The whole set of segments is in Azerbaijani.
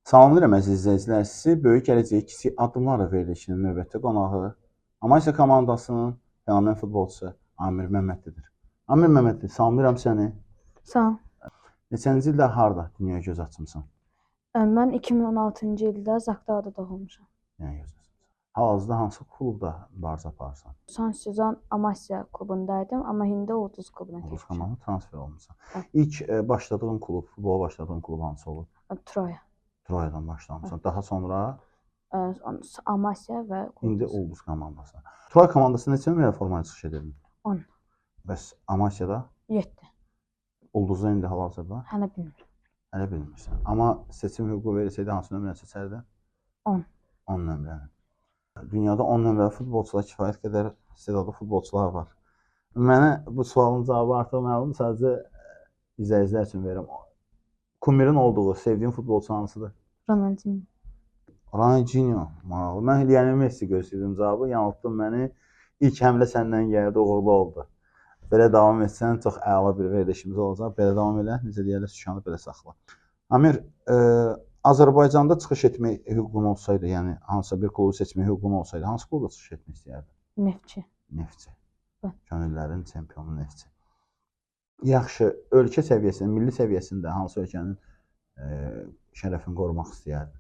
Salamlayıram əziz izləyicilər. Sizi böyük gələcəyə kiçik addımlarla verilişinin növbəti qonağı Amasya komandasının fenomen futbolçusu Amir Məmmədlidir. Amir Məmmədli, salamlayıram səni. Sağ ol. Neçənci ildə harda dünyaya göz açmısan? Mən 2016-cı ildə Zaqatalada doğulmuşam. Yəni göz açmısan. Hal-hazırda hansı klubda barış aparırsan? Son sezon Amasya klubundaydım, amma indi Ulduz klubuna Ulduz keçmişəm. komandasına transfer olmusan. Hə. İlk başladığın klub, futbola başladığın klub hansı olub? Troya. Troyadan başlamısan. Daha sonra Amasya və indi Ulduz. Ulduz komandasına. Troya komandasında neçə nömrəli formaya çıxış edirdin? 10. Bəs Amasyada, 7. Ulduzda indi hal-hazırda? Hələ bilmirəm. Hələ bilmirsən. Amma seçim hüququ verilsəydi hansı nömrəni seçərdin? 10. 10 nömrəni. Dünyada 10 nömrəli futbolçular kifayət qədər istedadlı futbolçular var. Mənə bu sualın cavabı artıq məlum, sadəcə izləyicilər üçün verirəm. Kumirin olduğu, sevdiyin futbolçu hansıdır? Ronaldinho. Ronaldinho, maraqlı. Mən Lionel Messi gözləyirdim cavabı, yanıltdın məni. İlk həmlə səndən gəldi, uğurlu oldu. Belə davam etsən çox əla bir verilişimiz olacaq. Belə davam elə, necə deyirlər, sükanı belə saxla. Amir, Azərbaycanda çıxış etmək hüququn olsaydı, yəni hansısa bir klubu seçmək hüququn olsaydı, hansı klubda çıxış etmək istəyərdin? Neftçi. Neftçi. Hə. Könüllərin çempionu Neftçi. Yaxşı, ölkə səviyyəsində, milli səviyyəsində hansı ölkənin şərəfini qorumaq istəyərdin?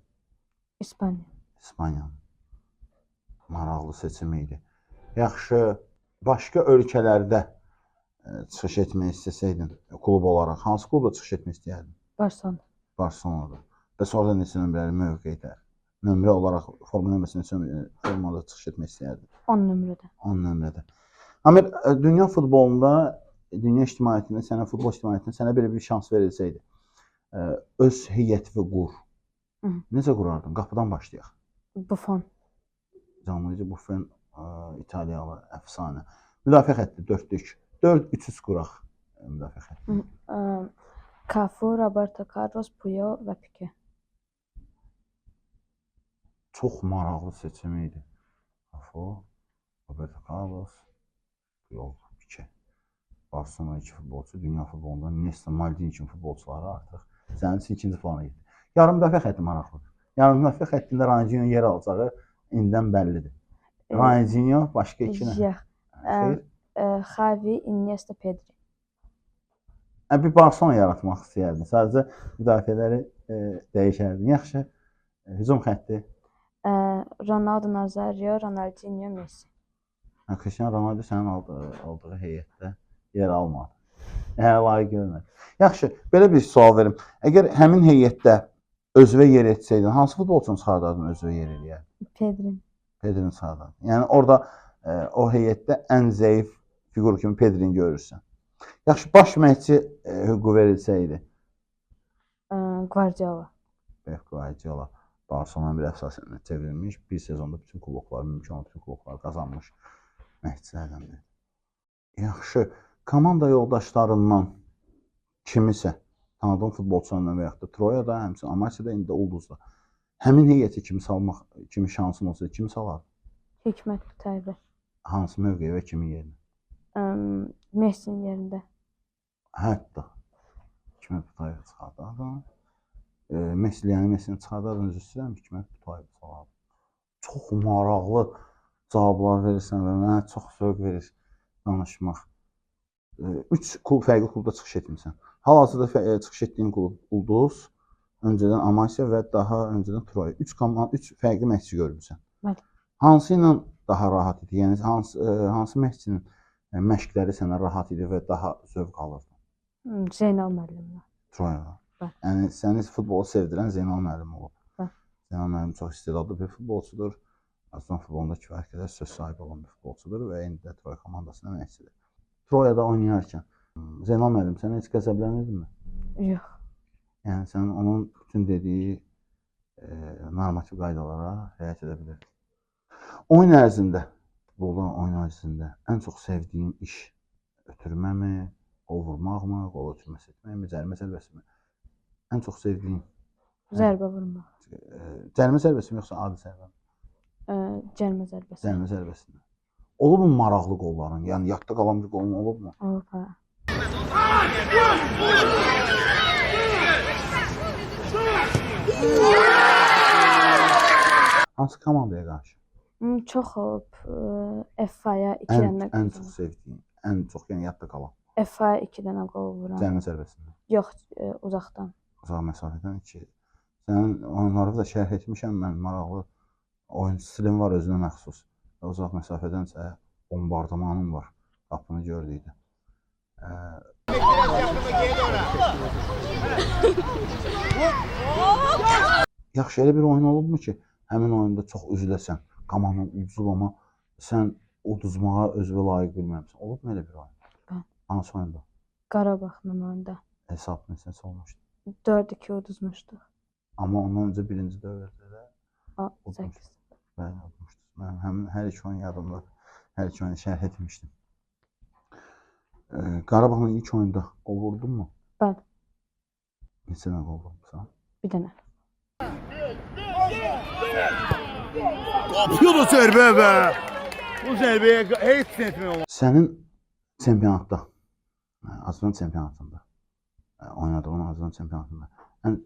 İspaniya. İspaniyanın. Maraqlı seçim idi. Yaxşı, başqa ölkələrdə çıxış etmək istəsəydin, klub olaraq, hansı klubda çıxış etmək istəyərdin? Barcelona. Barcelonada. Bəs orada neçə nömrəli mövqedə? Nömrə olaraq forma nömrəsi neçə formada çıxış etmək istəyərdin? 10 nömrədə. 10 nömrədə. Amir, dünya futbolunda, dünya ictimaiyyətində, futbol ictimaiyyətində sənə belə bir şans verilsəydi, öz heyətini qur. Necə qurardın? Qapıdan başlayaq. Buffon. Gianluigi Buffon, İtaliyalı, əfsanə. Müdafiə xətti 4-lük. 4-3-3 quraq müdafiə xətti. Cafu, Roberto Carlos, Puyol və Pique. Çox maraqlı seçim idi. Cafu, Roberto Carlos, Puyol, Pique. Barcelona iki futbolçu, dünya futbolunda Nesta, Maldini kimi futbolçuları artıq sənin üçün ikinci plana getdi. Yarım müdafiə xətti maraqlıdır. Yarım müdafiə xəttində Ronaldinho yer alacağı indidən bəllidir. Ronaldinho başqa iki nə? Xavi, Iniesta, Pedri. Bir Barcelona yaratmaq istəyərdin. Sadəcə müdafiələri dəyişərdin. Yaxşı. Hücum xətti. Ronaldo, Nazario, Ronaldinho, Messi. Cristiano Ronaldo sənin aldığı heyətdə yer almadı. Layiq görmədi. Yaxşı, belə bir sual verim. Əgər həmin heyətdə özünə yer etsəydin, hansı futbolçunu çıxardardın özünə yer eləyərdin? Pedri. Pedrini çıxardardın. Yəni orada o heyətdə ən zəif fiqur kimi Pedrini görürsən. Yaxşı, baş məşqçi hüququ verilsəydi? Guardiola. Pep Guardiola. Barcelona bir əfsanəyə çevrilmiş, bir sezonda bütün klublar, mümkün olan bütün klublar qazanmış məşqçilərdəndir. Yaxşı, komanda yoldaşlarından kimisə, tanıdığın futbolçularından və yaxud da Troyada, həmçinin Amasyada, indi Ulduzda. Həmin heyəti kimi salmaq kimi şansın olsa, kimi salardın? Hikmət Qutayevə. Hansı mövqeyə və kimin yerinə? Messi'nin yerində. Hətta Hikmət Qutayevə çıxardardın. Messini çıxardardın, üzr istəyirəm, Hikmət Qutayevə salardın. Çox maraqlı cavablar verirsən və mənə çox zövq verir danışmaq. 3 fərqli klubda çıxış etmirsən. Hal-hazırda çıxış etdiyin klub Ulduz, öncədən Amasya və daha öncədən Troya. 3 fərqli məşqçi görmüsən. Bəli. Hansı ilə daha rahat idi? Yəni hansı məşqçinin məşqləri sənə rahat idi və daha zövq alırdın? Zeynal müəllimlə. Troyada. Bəli. Yəni səni futbolu sevdirən Zeynal müəllim olub. Bəli. Zeynal müəllim çox istedadlı bir futbolçudur. Azərbaycan futbolunda kifayət qədər söz sahibi olan bir futbolçudur və indi də Troya komandasında məşqçidir. Troyada oynayarkən Zeynal müəllim sənə heç qəzəblənirdinmi? Yox. Yəni sən onun bütün dediyi normativ qaydalara riayət edə bilirdin. Oyun ərzində, futboldan oyun ərzində ən çox sevdiyin iş ötürməmi, qol vurmaqmı, qol ötürməsi etməkmi, cərimə zərbəsi mi? Ən çox sevdiyin? Zərbə vurmaq. Cərimə zərbəsi mi yoxsa adi zərbə mi? Cərimə zərbəsi. Cərimə zərbəsində. Olubmu maraqlı qolların? Yəni yadda qalan bir qolun olubmu? Olub, hə. Gol! hansı komandaya qarşı? Çox olub. FA-ya 2 Ən dənə ən qol. çox sevdiyin, ən çox yəni yadda qalan FA-ya 2 dənə qol vuran. cərimə zərbəsində. Yox, uzaqdan. Uzaq məsafədən 2. Sənin oyunları da şərh etmişəm mən. Maraqlı oyun stilin var özünə məxsus. Uzaq məsafədənsə bombardımanın var. Qapını gördükdə. Yaxşı, elə bir oyun olubmu ki, həmin oyunda çox üzüləsən, komandanın uduzub, amma sən uduzmağa özünə layiq bilməmisən. Olubmu elə bir oyun? Bəli. Hansı oyunda? Qarabağla oyunda. Hesab neçəsə olmuşdu. 4-2 uduzmuşduq. Amma ondan öncə birinci dövrdə də 8. bəli udmuşduk. Mən həmin hər iki oyun yadımda. Hər iki oyunu şərh etmişdim. Qarabağla ilk oyunda qol vurdunmu? Bəli, Neçə dənə qol vurmusan? bir dənə. Kapıyor o zərbə və bu zərbəyə heç nə etmək olmaz. Sənin çempionatda, Azərbaycan çempionatında, oynadığın Azərbaycan çempionatında ən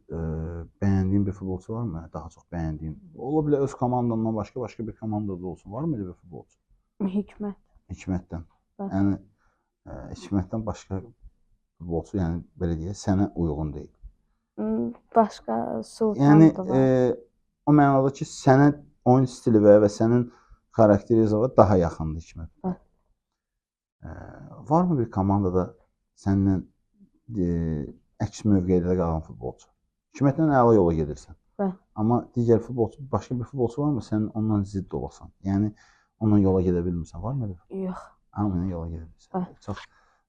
bəyəndiyin bir futbolçu varmı? Daha çox bəyəndiyin. Ola bilər öz komandandan başqa bir komandada olsun. Varmı elə bir futbolçu? Hikmət. Hikmətdən. Bəli. Yəni Hikmətdən başqa futbolçu, yəni belə deyək, sənə uyğun deyil. Başqa Sultan Yəni da var. o mənada ki, sənin oyun stili və sənin xarakterizova daha yaxındır Hikmət. Bəli. Varmı bir komandada səndən əks mövqedə qalan futbolçu? Hikmətlə əla yola gedirsən. Bəli. Amma digər futbolçu, başqa bir futbolçu varmı sən ondan zidd olasan? Yəni onunla yola gedə bilmirsən, varmı elə? Yox. Hamıyla yola gedə bilirsən. Bəli. Çox.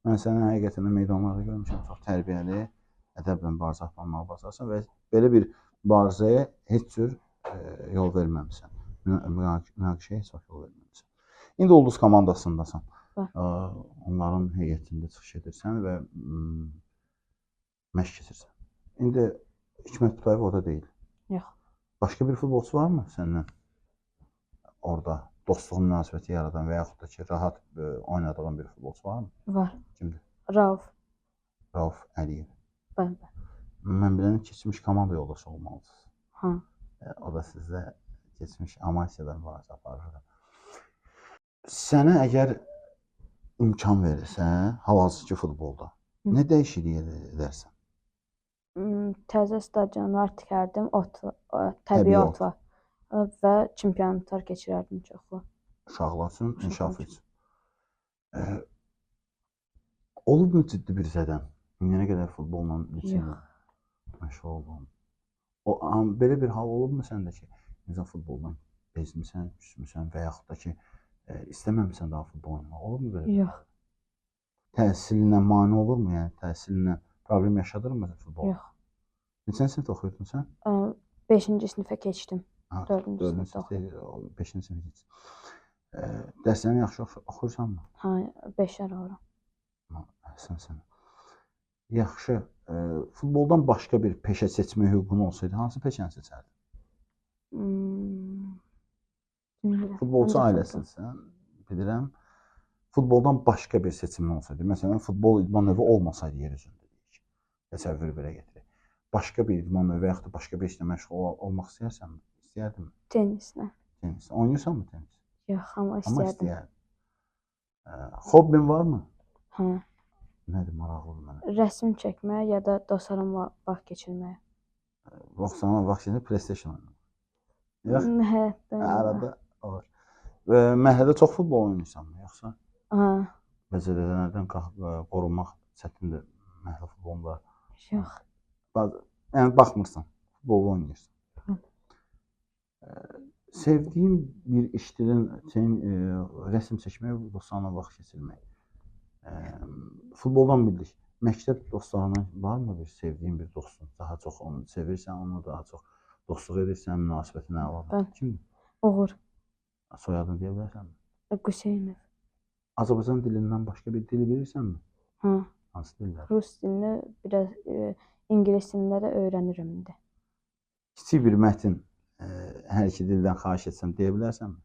Mən sənin həqiqətən də meydanlarda görmüşəm, çox tərbiyəli, ədəblə barizə atlanmağa bacarsan və belə bir barizəyə heç cür yol verməmisən. Münaqişəyə heç vaxt yol verməmisən. İndi Ulduz komandasındasan. Onların heyətində çıxış edirsən və məşq keçirsən. İndi Hikmət Butayev orada deyil. Yox. Başqa bir futbolçu varmı səndən orada dostluq münasibəti yaradan və yaxud da ki, rahat oynadığın bir futbolçu varmı? Var. Kimdir? Rauf. Rauf Əliyev. Bəli. Mən bilən keçmiş komanda yoldaşı olmalısınız. Ha. O da sizdə keçmiş Amasiyada mübarizə aparır. Sənə əgər imkan verirsə, hal-hazırki futbolda nə dəyişiklik edərsən? Təzə stadionlar tikərdim, təbii ot var və çempionatlar keçirərdim çoxlu. Uşaqlar üçün, inkişaf üçün. Olubmu ciddi bir zədəm? İndiyənə qədər futbolla məşğul oldun. Belə bir hal olubmu səndə ki, necə futboldan bezmisən, küsmüsən və yaxud da ki, istəməmisən daha futbol oynamaq? Olubmu belə? Yox. Təhsilinə mane olurmu? Yəni təhsilinə problem yaşadırmı futbol? Yox. Neçənci sinifdə oxuyurdun sən? 5-ci sinifə keçdim. 4-cü sinifdə oxuyurdun. 5-ci sinifə keçdin. Dərslərini yaxşı oxuyursanmı? Hə, 5-lər alıram. Əhsən sənə. Yaxşı. Futboldan başqa bir peşə seçmə hüququn olsaydı, hansı peşəni seçərdin? Futbolçu ailəsinsən, bilirəm. Futboldan başqa bir seçimin olsaydı, məsələn, futbol idman növü olmasaydı yer üzündə deyək. Təsəvvür belə gətirək. Başqa bir idman növü və yaxud da başqa bir işlə məşğul olmaq istəyirsənmi? İstəyərdinmi? Tenislə. Tenis. Oynayırsanmı tenis? Yox, amma Amma istəyərdim. istəyərdim. Hobbin varmı? Hə. Nədir, maraqlıdır mənə. Rəsm çəkmək ya da dostlarımla vaxt keçirmək. Vaxtına vaxt keçirmək, PlayStation oynamaq. Yox. Həyatda. Arada olur. Və məhəllədə çox futbol oynayırsanmı, yoxsa? Hə. Bəzələlərdən qorunmaq çətindir məhəllə futbolunda. Yox. Yəni baxmırsan, futbol oynayırsan. Sevdiyin bir işlərin rəsm çəkmək, dostlarla vaxt keçirmək. Futboldan bildik. Məktəb dostlarına varmı bir sevdiyin bir dostun? Daha çox onu sevirsən, onu daha çox dostluq edirsən, münasibətin əladır. Kimdir? Uğur. Soyadını deyə bilərsənmi? Qüseynov. Azərbaycan dilindən başqa bir dili bilirsənmi? Hə. Hansı dillər? Rus dilini, biraz ingilis dilini də öyrənirəm indi. Kiçik bir mətn hər iki dildən xahiş etsəm deyə bilərsənmi?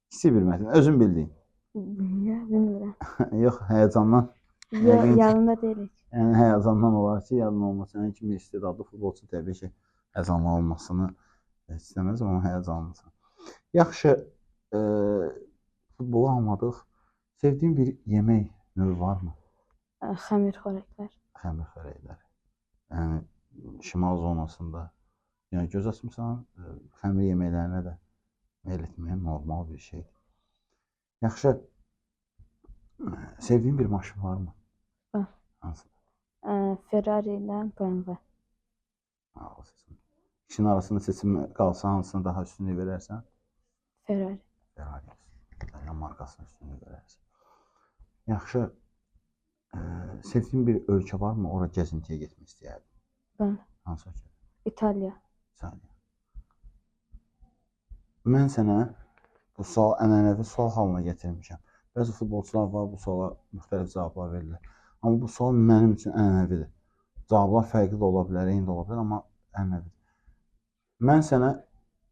Kiçik bir mətn, özün bildiyin. Bilmirəm. Yox, həyəcandan. Yox, yanında deyilik. Yəni həyəcandan olar ki, yadın olmaz. Sənin kimi istedadlı futbolçu təbii ki, həyəcanlı olmasını istəməz, amma həyəcanlısan. Yaxşı, e, futbolu almadıq. Sevdiyin bir yemək növü varmı? Xəmir xörəklər. Xəmir xörəkləri. Yəni şimal zonasında. Yəni göz açmısan, xəmir yeməklərinə də meyl etməyə normal bir şeydir. Yaxşı, sevdiyin bir maşın varmı? Var. Hansı? Ferrari ilə BMW. Ağlısın. İkisinin arasında seçim qalsa hansına daha üstünlük verərsən? Ferrari. Ferrari. Yəni markasına üstünlük verərsən. Yaxşı, sevdiyin bir ölkə varmı? Ora gəzintiyə getmək istəyərdin. Bəli. Hansı ölkə? İtaliya. Saniyə. Mən sənə bu sual ənənəvi sual halına gətirmişəm. Bəzi futbolçular var, bu suala müxtəlif cavablar verirlər. Amma bu sual mənim üçün ənənəvidir. Cavablar fərqli də ola bilər, eyni də ola bilər, amma ənənəvidir. Mən sənə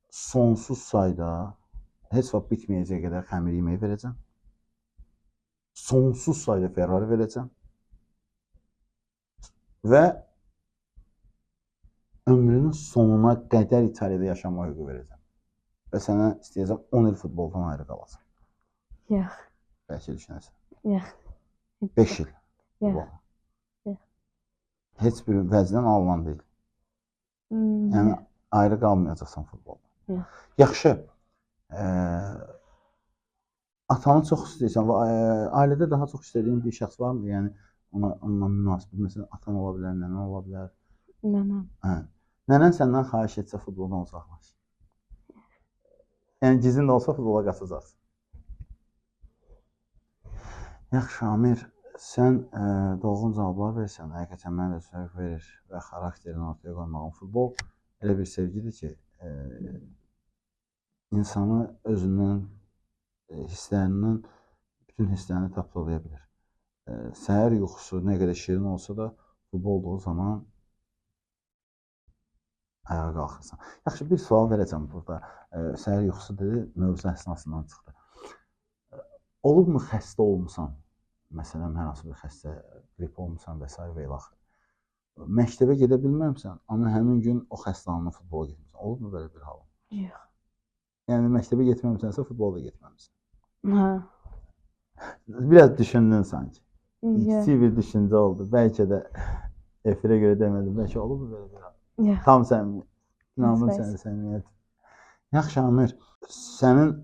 sonsuz sayda, heç vaxt bitməyəcək qədər xəmir yeməyi verəcəm. Sonsuz sayda Ferrari verəcəm. Və ömrünün sonuna qədər İtaliyada yaşama hüququ verəcəm. Və sənə istəyəcəm 10 il futboldan ayrı qalasan. Yox. Bəlkə düşünərsən. Yox. 5 il. Yox. Yox. Heç bir vəcdən alınan deyil. Yəni ayrı qalmayacaqsan futboldan. Yox. Yaxşı. Atanı çox istəyirsən və ailədə daha çox istədiyin bir şəxs varmı? Yəni onunla münasibət, məsələn, atan ola bilər, nənən ola bilər. Nənəm. Hə. Nənən səndən xahiş etsə futboldan uzaqlaş. Yəni gizlin də olsa futbola qaçacaqsın. Yaxşı, Amir, sən doğru cavablar versən, həqiqətən mənə də zövq verir və xarakterini ortaya qoymağın. Futbol elə bir sevgidir ki, insanı özündən, hisslərindən, bütün hisslərini tapdalaya bilir. Səhər yuxusu nə qədər şirin olsa da, futbol olduğu zaman ayağa qalxırsan. Yaxşı, bir sual verəcəm burada. Səhər yuxusu dedi, mövzu əsnasından çıxdı. Olubmu xəstə olmusan? Məsələn, hər hansı bir xəstə, qrip olmusan və s. və ilaxır. Məktəbə gedə bilməmsən, amma həmin gün o xəstəhanına futbola getmirsən. Olubmu belə bir hal? Yox. Yəni məktəbə getməmisənsə, futbola da getməmisən. Hə. Biraz düşündün sanki. Yox. Kiçik bir düşüncə oldu. Bəlkə də efirə görə demədim. Bəlkə olubmu belə bir hal? Yox. Tam səmimi. İnandım sənə səmimiyyət. Yaxşı, Amir, sənin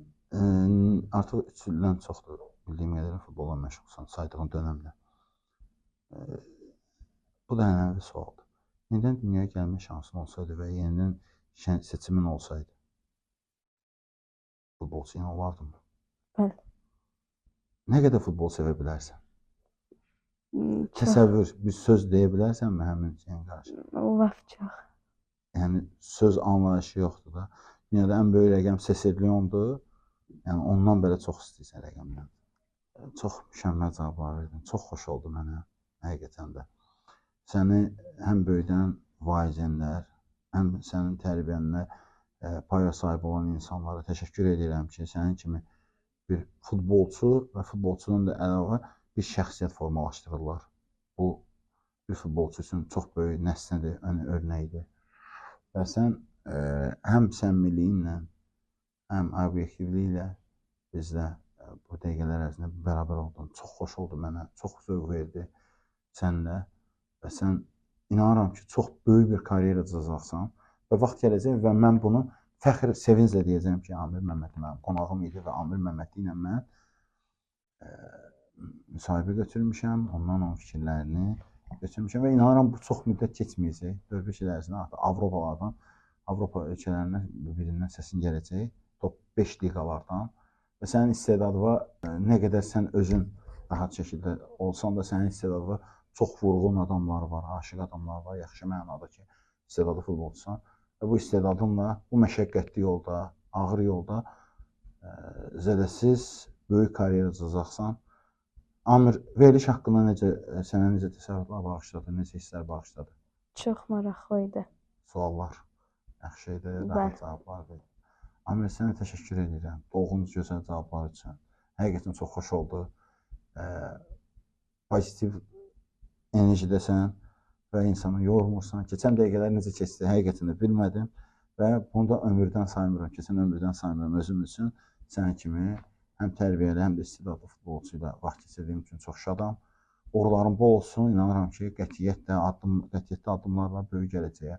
artıq 3 ildən çoxdur bildiyim qədərilə futbolla məşğulsan, saydığın dönəmdə. Bu da ənənəvi sualdır. Yenidən dünyaya gəlmə şansın olsaydı və yenidən seçimin olsaydı, futbolçu yenə olardın mı? Bəli. Nə qədər futbol sevə bilərsən? Təsəvvür, bir söz deyə bilərsənmi həmin şeyin qarşısında? Laf çox. Yəni söz anlayışı yoxdur da. Dünyada ən böyük rəqəm Sesilliondur. Yəni ondan belə çox istəyirsən rəqəmdən. Çox mükəmməl cavablar verdin. Çox xoş oldu mənə, həqiqətən də. Səni həm böyüdən valideynlər, həm sənin tərbiyənlə paya sahib olan insanlara təşəkkür edirəm ki, sənin kimi bir futbolçu və futbolçunun da əlavə bir şəxsiyyət formalaşdırırlar. Bu, bir futbolçu üçün çox böyük nəsnədir, örnəkdir. Və sən həm səmimiliyinlə, həm obyektivliklə bizlə bu dəqiqələr ərzində bərabər oldun. Çox xoş oldu mənə, çox zövq verdi sənlə və sən inanıram ki, çox böyük bir karyera düzəcəksən və vaxt gələcək və mən bunu fəxr, sevinclə deyəcəm ki, Amir Məmmədli mənim qonağım idi və Amir Məmmədli ilə mən müsahibə götürmüşəm, ondan onun fikirlərini götürmüşəm və inanıram bu çox müddət keçməyəcək. 4-5 il ərzində artıq Avropalardan, Avropa ölkələrindən birindən səsin gələcək, top 5 liqalardan və sənin istedadına nə qədər sən özün rahat şəkildə olsan da sənin istedadına çox vurğun adamlar var, aşiq adamlar var, yaxşı mənada ki, istedadlı futbolçusan və bu istedadınla bu məşəqqətli yolda, ağır yolda zədəsiz böyük karyera düzəcəksən. Amir, veriliş haqqında sənə necə təsəvvürlər bağışladı, necə hisslər bağışladı? Çox maraqlı idi. Suallar yaxşı idi, rahat cavablar verdi. Amir, sənə təşəkkür edirəm. Dolğun, gözəl cavablar üçün. Həqiqətən çox xoş oldu. Pozitiv enerjidəsən və insanı yormursan. Keçən dəqiqələr necə keçdi, həqiqətən də bilmədim və bunu da ömürdən saymıram, keçən ömürdən saymıram özüm üçün. Sən kimi həm tərbiyəli, həm də istedadlı futbolçu ilə vaxt keçirdiyim üçün çox şadam. Uğurların bol olsun. İnanıram ki, qətiyyətli addımlarla böyük gələcəyə,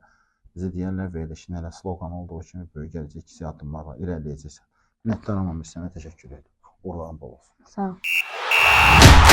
bizə deyərlər verilişin elə sloqan olduğu kimi böyük gələcək kiçik addımlarla irəliləyəcəksən. Minnətdaram Amir sənə, təşəkkür edirəm. Uğurların bol olsun. Sağ ol.